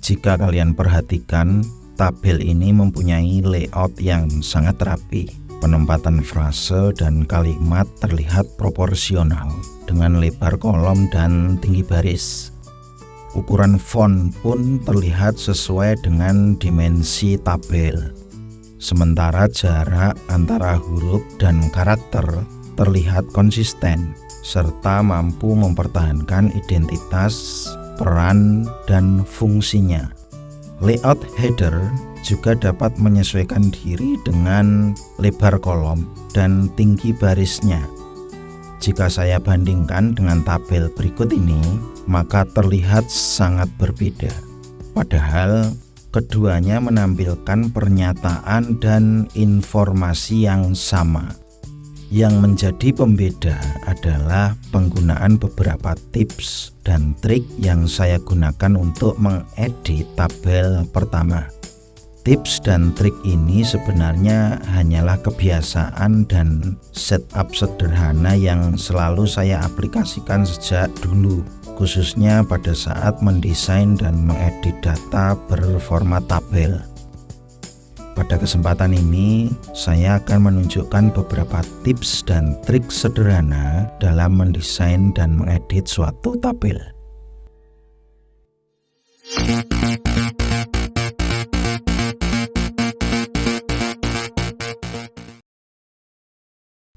Jika kalian perhatikan, tabel ini mempunyai layout yang sangat rapi. Penempatan frase dan kalimat terlihat proporsional dengan lebar kolom dan tinggi baris. Ukuran font pun terlihat sesuai dengan dimensi tabel. Sementara jarak antara huruf dan karakter terlihat konsisten serta mampu mempertahankan identitas, peran, dan fungsinya. Layout header juga dapat menyesuaikan diri dengan lebar kolom dan tinggi barisnya. Jika saya bandingkan dengan tabel berikut ini, maka terlihat sangat berbeda. Padahal keduanya menampilkan pernyataan dan informasi yang sama. Yang menjadi pembeda adalah penggunaan beberapa tips dan trik yang saya gunakan untuk mengedit tabel pertama. Tips dan trik ini sebenarnya hanyalah kebiasaan dan setup sederhana yang selalu saya aplikasikan sejak dulu, khususnya pada saat mendesain dan mengedit data berformat tabel. Pada kesempatan ini, saya akan menunjukkan beberapa tips dan trik sederhana dalam mendesain dan mengedit suatu tabel.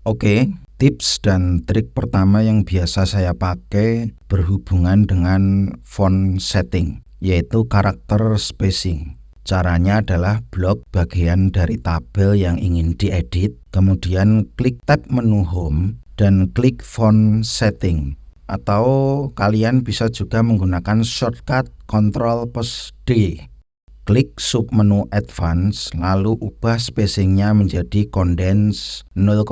Oke, tips dan trik pertama yang biasa saya pakai berhubungan dengan font setting, yaitu karakter spacing. Caranya adalah blok bagian dari tabel yang ingin diedit, kemudian klik tab menu home dan klik font setting. Atau kalian bisa juga menggunakan shortcut Ctrl+D. Klik submenu advance lalu ubah spacingnya menjadi condense 0,2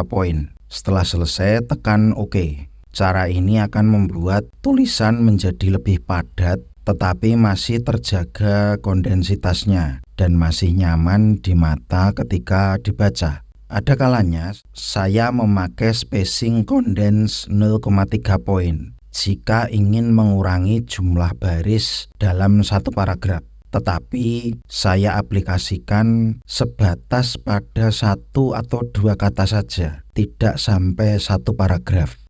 poin. Setelah selesai tekan OK. Cara ini akan membuat tulisan menjadi lebih padat tetapi masih terjaga kondensitasnya dan masih nyaman di mata ketika dibaca. Ada kalanya saya memakai spacing condense 0,3 poin jika ingin mengurangi jumlah baris dalam satu paragraf. Tetapi saya aplikasikan sebatas pada satu atau dua kata saja, tidak sampai satu paragraf.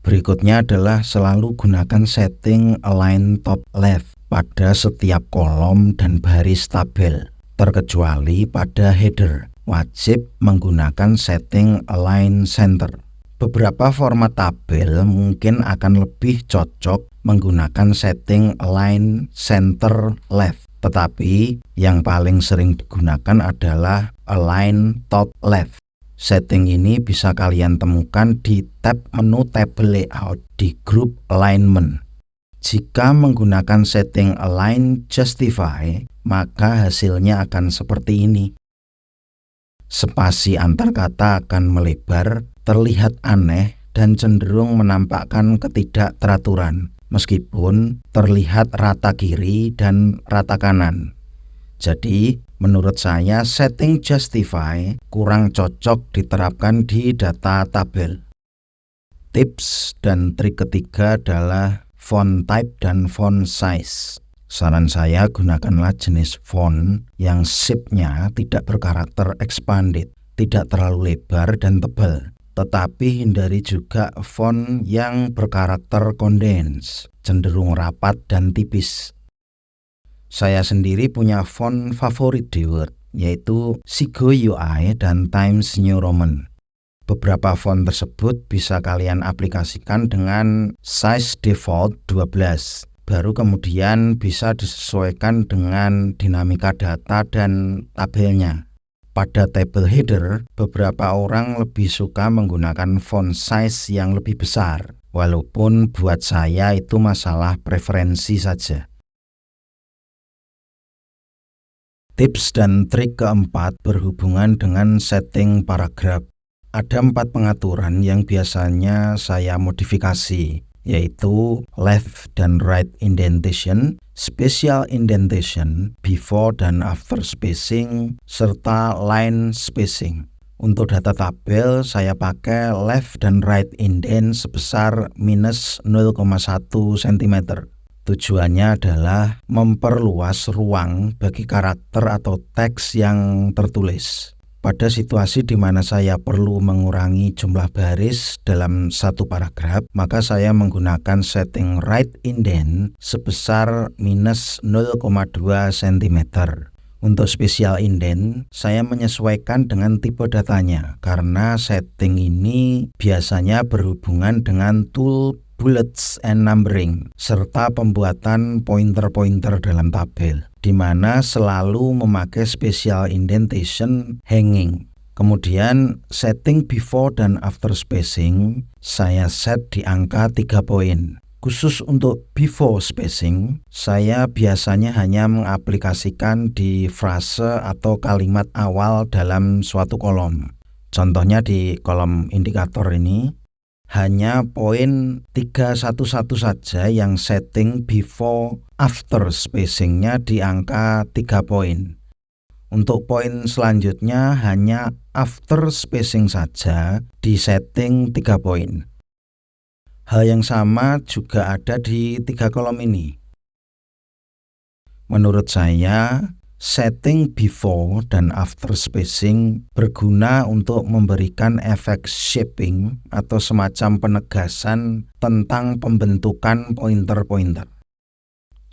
Berikutnya adalah selalu gunakan setting align top left pada setiap kolom dan baris tabel, terkecuali pada header. Wajib menggunakan setting align center. Beberapa format tabel mungkin akan lebih cocok menggunakan setting align center left, tetapi yang paling sering digunakan adalah align top left. Setting ini bisa kalian temukan di tab menu table layout di grup alignment. Jika menggunakan setting align justify, maka hasilnya akan seperti ini. Spasi antar kata akan melebar, terlihat aneh, dan cenderung menampakkan ketidakteraturan, meskipun terlihat rata kiri dan rata kanan. Jadi, menurut saya setting justify kurang cocok diterapkan di data tabel. Tips dan trik ketiga adalah font type dan font size. Saran saya gunakanlah jenis font yang shape-nya tidak berkarakter expanded, tidak terlalu lebar dan tebal. Tetapi hindari juga font yang berkarakter condense, cenderung rapat dan tipis. Saya sendiri punya font favorit di Word, yaitu Segoe UI dan Times New Roman. Beberapa font tersebut bisa kalian aplikasikan dengan size default 12. Baru kemudian bisa disesuaikan dengan dinamika data dan tabelnya. Pada table header, beberapa orang lebih suka menggunakan font size yang lebih besar, walaupun buat saya itu masalah preferensi saja. Tips dan trik keempat berhubungan dengan setting paragraf. Ada 4 pengaturan yang biasanya saya modifikasi, yaitu left dan right indentation, special indentation, before dan after spacing, serta line spacing. Untuk data tabel, saya pakai left dan right indent sebesar minus 0,1 cm. Tujuannya adalah memperluas ruang bagi karakter atau teks yang tertulis. Pada situasi di mana saya perlu mengurangi jumlah baris dalam satu paragraf, maka saya menggunakan setting right indent sebesar minus 0,2 cm. Untuk spesial indent, saya menyesuaikan dengan tipe datanya karena setting ini biasanya berhubungan dengan tool bullets and numbering serta pembuatan pointer-pointer dalam tabel, di mana selalu memakai special indentation hanging. Kemudian setting before dan after spacing saya set di angka 3 poin. Khusus untuk before spacing, saya biasanya hanya mengaplikasikan di frase atau kalimat awal dalam suatu kolom. Contohnya di kolom indikator ini, hanya poin 311 saja yang setting before after spacingnya di angka 3 poin. Untuk poin selanjutnya hanya after spacing saja di setting 3 poin. Hal yang sama juga ada di 3 kolom ini. Menurut saya, setting before dan after spacing berguna untuk memberikan efek shaping atau semacam penegasan tentang pembentukan pointer-pointer.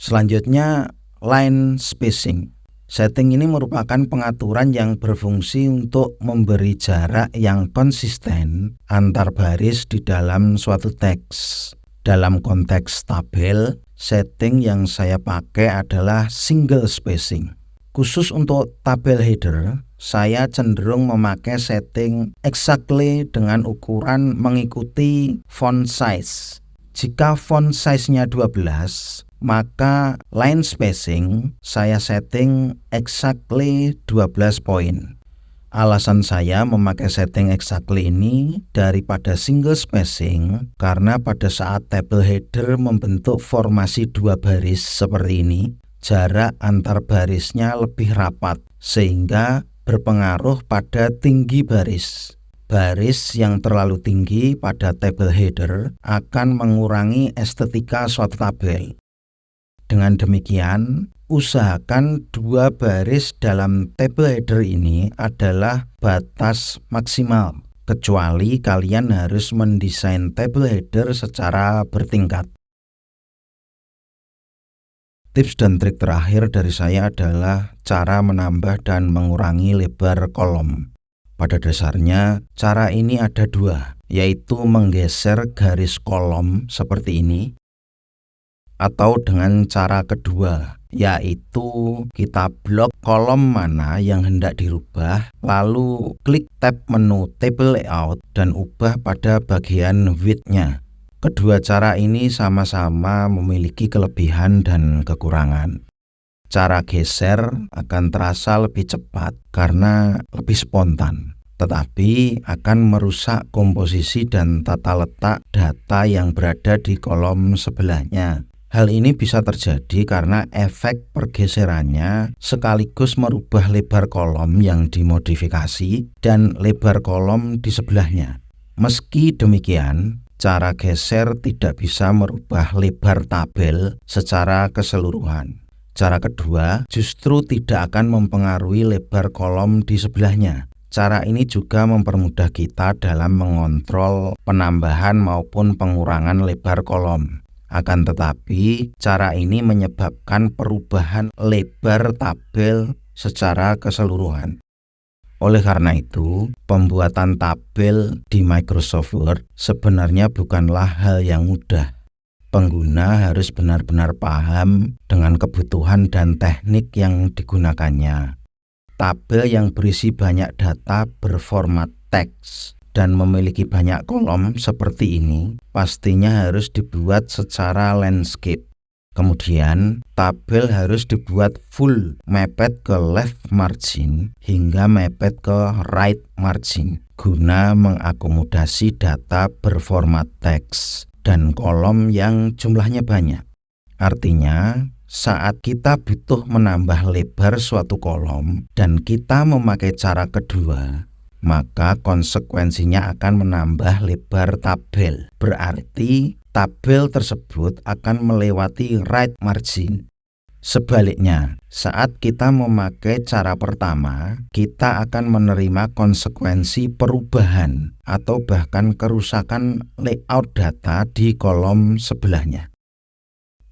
Selanjutnya, line spacing. Setting ini merupakan pengaturan yang berfungsi untuk memberi jarak yang konsisten antar baris di dalam suatu teks. Dalam konteks tabel, setting yang saya pakai adalah single spacing. Khusus untuk tabel header, saya cenderung memakai setting exactly dengan ukuran mengikuti font size. Jika font size-nya 12, maka line spacing saya setting exactly 12 poin. Alasan saya memakai setting exactly ini daripada single spacing karena pada saat table header membentuk formasi 2 baris seperti ini, jarak antar barisnya lebih rapat sehingga berpengaruh pada tinggi baris. Baris yang terlalu tinggi pada table header akan mengurangi estetika suatu tabel. Dengan demikian, usahakan 2 baris dalam table header ini adalah batas maksimal, kecuali kalian harus mendesain table header secara bertingkat. Tips dan trik terakhir dari saya adalah cara menambah dan mengurangi lebar kolom. Pada dasarnya, cara ini ada 2, yaitu menggeser garis kolom seperti ini, atau dengan cara kedua, yaitu kita blok kolom mana yang hendak dirubah, lalu klik tab menu table layout dan ubah pada bagian width-nya. Kedua cara ini sama-sama memiliki kelebihan dan kekurangan. Cara geser akan terasa lebih cepat karena lebih spontan, tetapi akan merusak komposisi dan tata letak data yang berada di kolom sebelahnya. Hal ini bisa terjadi karena efek pergeserannya sekaligus merubah lebar kolom yang dimodifikasi dan lebar kolom di sebelahnya. Meski demikian, cara geser tidak bisa merubah lebar tabel secara keseluruhan. Cara kedua justru tidak akan mempengaruhi lebar kolom di sebelahnya. Cara ini juga mempermudah kita dalam mengontrol penambahan maupun pengurangan lebar kolom. Akan tetapi, cara ini menyebabkan perubahan lebar tabel secara keseluruhan. Oleh karena itu, pembuatan tabel di Microsoft Word sebenarnya bukanlah hal yang mudah. Pengguna harus benar-benar paham dengan kebutuhan dan teknik yang digunakannya. Tabel yang berisi banyak data berformat teks dan memiliki banyak kolom seperti ini pastinya harus dibuat secara landscape. Kemudian, tabel harus dibuat full mepet ke left margin hingga mepet ke right margin guna mengakomodasi data berformat teks dan kolom yang jumlahnya banyak. Artinya, saat kita butuh menambah lebar suatu kolom dan kita memakai cara kedua, maka konsekuensinya akan menambah lebar tabel. Berarti tabel tersebut akan melewati right margin. Sebaliknya, saat kita memakai cara pertama, kita akan menerima konsekuensi perubahan atau bahkan kerusakan layout data di kolom sebelahnya.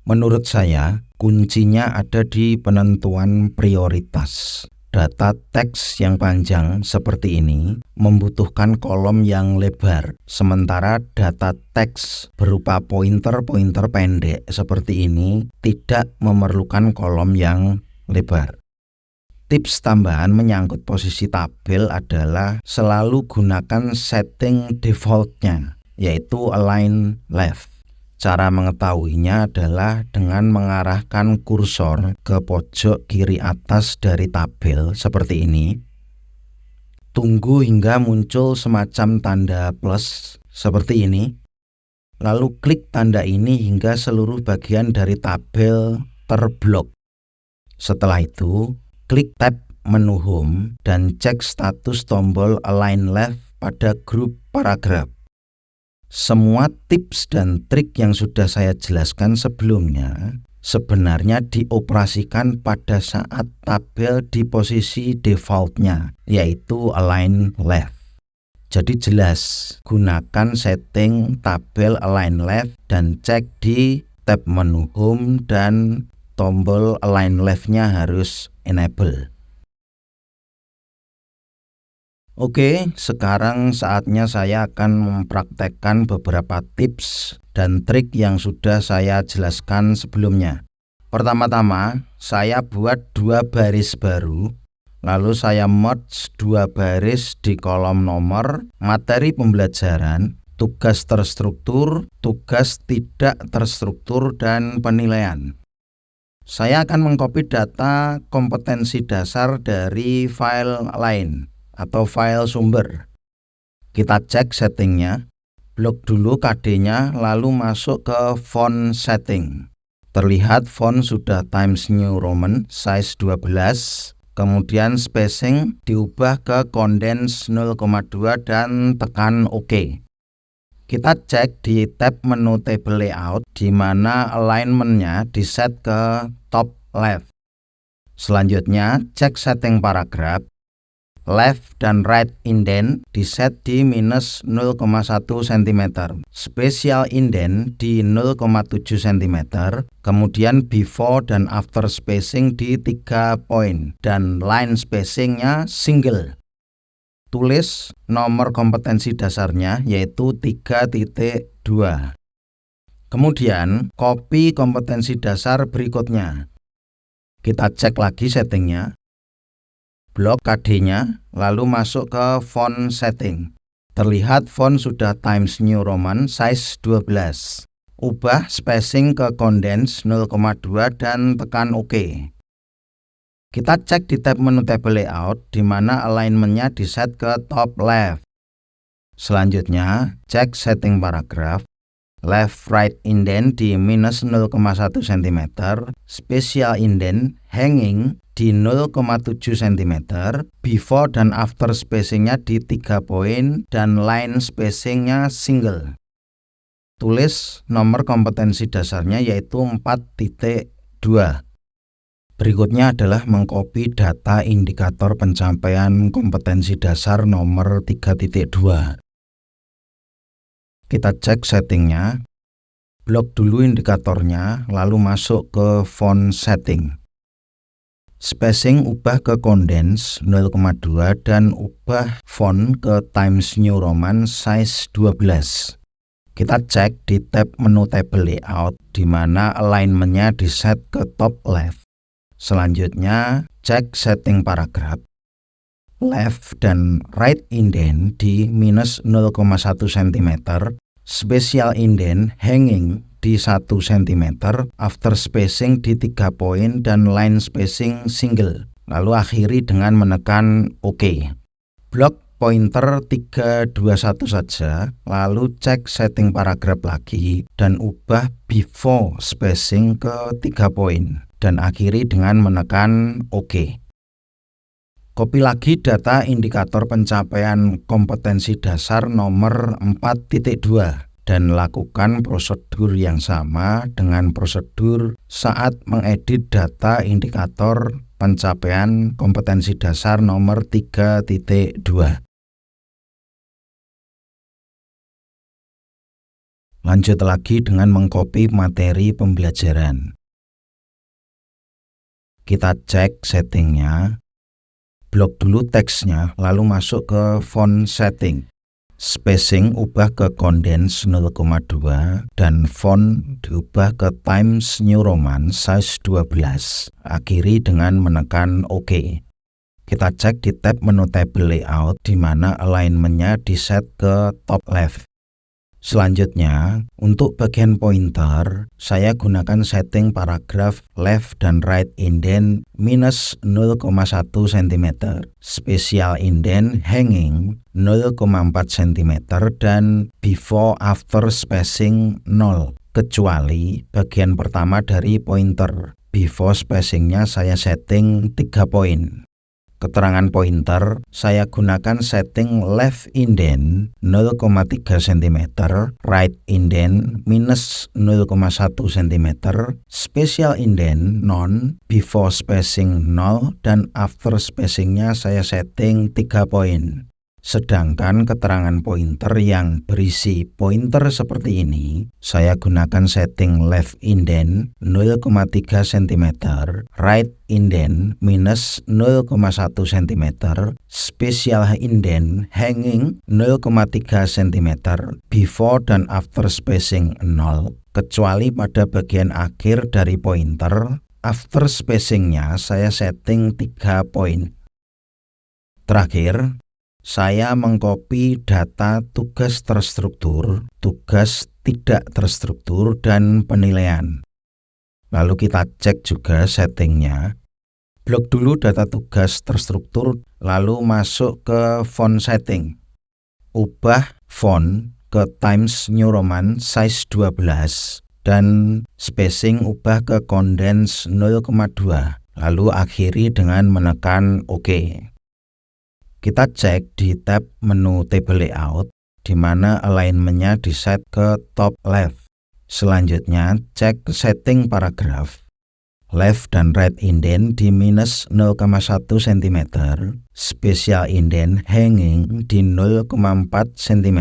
Menurut saya, kuncinya ada di penentuan prioritas. Data teks yang panjang seperti ini membutuhkan kolom yang lebar, sementara data teks berupa pointer-pointer pendek seperti ini tidak memerlukan kolom yang lebar. Tips tambahan menyangkut posisi tabel adalah selalu gunakan setting defaultnya, yaitu align left. Cara mengetahuinya adalah dengan mengarahkan kursor ke pojok kiri atas dari tabel seperti ini. Tunggu hingga muncul semacam tanda plus seperti ini. Lalu klik tanda ini hingga seluruh bagian dari tabel terblok. Setelah itu, klik tab menu home dan cek status tombol align left pada grup paragraf. Semua tips dan trik yang sudah saya jelaskan sebelumnya sebenarnya dioperasikan pada saat tabel di posisi defaultnya, yaitu align left. Jadi jelas, gunakan setting tabel align left dan cek di tab menu home dan tombol align left-nya harus enable. Oke, sekarang saatnya saya akan mempraktekkan beberapa tips dan trik yang sudah saya jelaskan sebelumnya. Pertama-tama, saya buat 2 baris baru, lalu saya merge 2 baris di kolom nomor, materi pembelajaran, tugas terstruktur, tugas tidak terstruktur, dan penilaian. Saya akan mengcopy data kompetensi dasar dari file lain atau file sumber. Kita cek settingnya, blok dulu KD-nya, lalu masuk ke font setting. Terlihat font sudah Times New Roman size 12, kemudian spacing diubah ke condense 0,2 dan tekan OK. Kita cek di tab menu table layout di mana alignment-nya diset ke top left. Selanjutnya, cek setting paragraf. Left dan right indent diset di minus 0,1 cm, special indent di 0,7 cm, kemudian before dan after spacing di 3 poin, dan line spacingnya single. Tulis nomor kompetensi dasarnya yaitu 3.2. Kemudian copy kompetensi dasar berikutnya. Kita cek lagi settingnya. Blok KD-nya, lalu masuk ke font setting. Terlihat font sudah Times New Roman size 12. Ubah spacing ke condense 0,2 dan tekan OK. Kita cek di tab menu table layout di mana alignment-nya diset ke top left. Selanjutnya, cek setting paragraf. Left right indent di minus 0,1 cm, special indent hanging di 0,7 cm, before dan after spacingnya di 3 poin, dan line spacingnya single. Tulis nomor kompetensi dasarnya yaitu 4.2. Berikutnya adalah mengcopy data indikator pencapaian kompetensi dasar nomor 3.2. Kita cek settingnya, blok dulu indikatornya, lalu masuk ke font setting. Spacing ubah ke condense 0,2 dan ubah font ke Times New Roman size 12. Kita cek di tab menu table layout di mana alignment-nya diset ke top left. Selanjutnya, cek setting paragraf. Left dan right indent di minus 0,1 cm, special indent hanging di 1 cm, after spacing di 3 poin, dan line spacing single. Lalu akhiri dengan menekan OK. Blok pointer 321 saja, lalu cek setting paragraf lagi dan ubah before spacing ke 3 poin, dan akhiri dengan menekan OK. Copy lagi data indikator pencapaian kompetensi dasar nomor 4.2 dan lakukan prosedur yang sama dengan prosedur saat mengedit data indikator pencapaian kompetensi dasar nomor 3.2. Lanjut lagi dengan mengcopy materi pembelajaran. Kita cek settingnya, blok dulu teksnya, lalu masuk ke font setting. Spacing ubah ke condense 0,2 dan font diubah ke Times New Roman size 12. Akhiri dengan menekan OK. Kita cek di tab menu table layout di mana alignment-nya di-set ke top left. Selanjutnya, untuk bagian pointer, saya gunakan setting paragraf left dan right indent minus 0,1 cm, special indent hanging 0,4 cm, dan before after spacing 0, kecuali bagian pertama dari pointer. Before spacingnya saya setting 3 poin. Keterangan pointer, saya gunakan setting left indent 0,3 cm, right indent minus 0,1 cm, special indent non, before spacing 0, dan after spacingnya saya setting 3 poin. Sedangkan keterangan pointer yang berisi pointer seperti ini, saya gunakan setting left indent 0,3 cm, right indent minus 0,1 cm, special indent hanging 0,3 cm, before dan after spacing 0, kecuali pada bagian akhir dari pointer. After spacingnya saya setting 3 poin. Terakhir, saya mengcopy data tugas terstruktur, tugas tidak terstruktur, dan penilaian. Lalu kita cek juga settingnya. Blok dulu data tugas terstruktur, lalu masuk ke font setting. Ubah font ke Times New Roman size 12 dan spacing ubah ke condense 0,2. Lalu akhiri dengan menekan OK. Kita cek di tab menu table layout di mana alignment-nya di-set ke top left. Selanjutnya, cek setting paragraf. Left dan right indent di minus 0,1 cm, special indent hanging di 0,4 cm,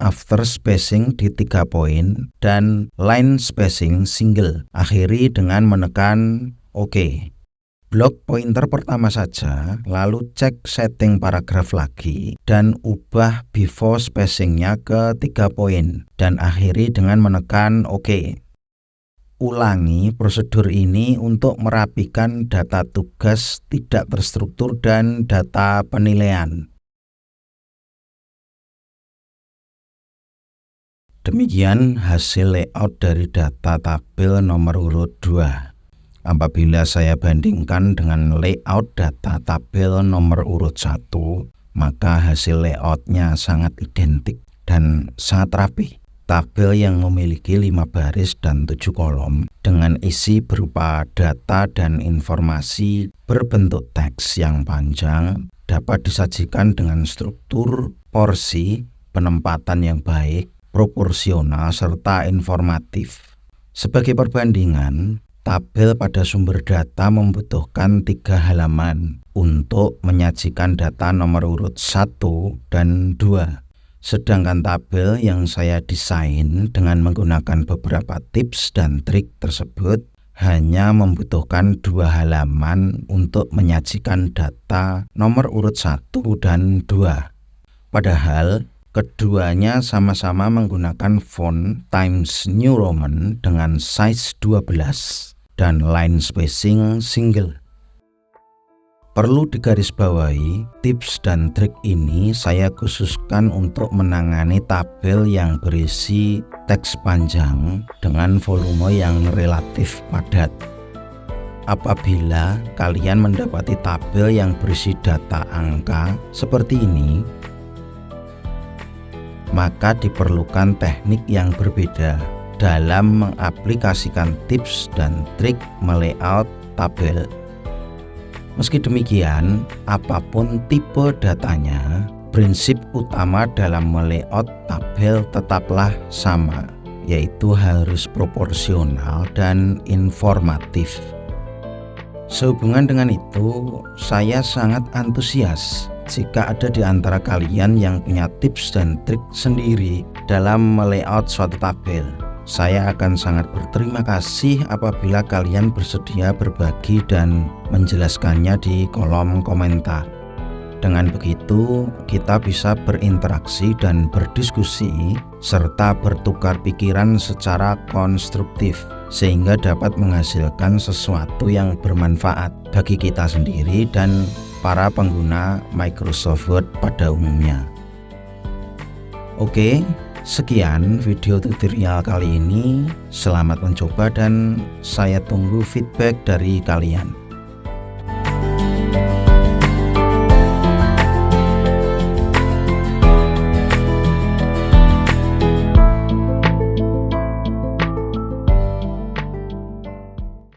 after spacing di 3 poin, dan line spacing single. Akhiri dengan menekan OK. Blok pointer pertama saja, lalu cek setting paragraf lagi dan ubah before spacingnya ke 3 poin dan akhiri dengan menekan OK. Ulangi prosedur ini untuk merapikan data tugas tidak terstruktur dan data penilaian. Demikian hasil layout dari data tabel nomor urut 2. Apabila saya bandingkan dengan layout data tabel nomor urut 1, maka hasil layoutnya sangat identik dan sangat rapi. Tabel yang memiliki 5 baris dan 7 kolom dengan isi berupa data dan informasi berbentuk teks yang panjang dapat disajikan dengan struktur, porsi, penempatan yang baik, proporsional, serta informatif. Sebagai perbandingan, tabel pada sumber data membutuhkan 3 halaman untuk menyajikan data nomor urut 1 dan 2. Sedangkan tabel yang saya desain dengan menggunakan beberapa tips dan trik tersebut hanya membutuhkan 2 halaman untuk menyajikan data nomor urut 1 dan 2. Padahal keduanya sama-sama menggunakan font Times New Roman dengan size 12 dan line spacing single. Perlu digarisbawahi, tips dan trik ini saya khususkan untuk menangani tabel yang berisi teks panjang dengan volume yang relatif padat. Apabila kalian mendapati tabel yang berisi data angka seperti ini, maka diperlukan teknik yang berbeda dalam mengaplikasikan tips dan trik melayout tabel. Meski demikian, apapun tipe datanya, Prinsip utama dalam melayout tabel tetaplah sama, yaitu harus proporsional dan informatif. Sehubungan dengan itu, saya sangat antusias jika ada di antara kalian yang punya tips dan trik sendiri dalam melayout suatu tabel. Saya akan sangat berterima kasih apabila kalian bersedia berbagi dan menjelaskannya di kolom komentar. Dengan begitu, kita bisa berinteraksi dan berdiskusi serta bertukar pikiran secara konstruktif, sehingga dapat menghasilkan sesuatu yang bermanfaat bagi kita sendiri dan para pengguna Microsoft Word pada umumnya. Oke, sekian video tutorial kali ini. Selamat mencoba dan saya tunggu feedback dari kalian.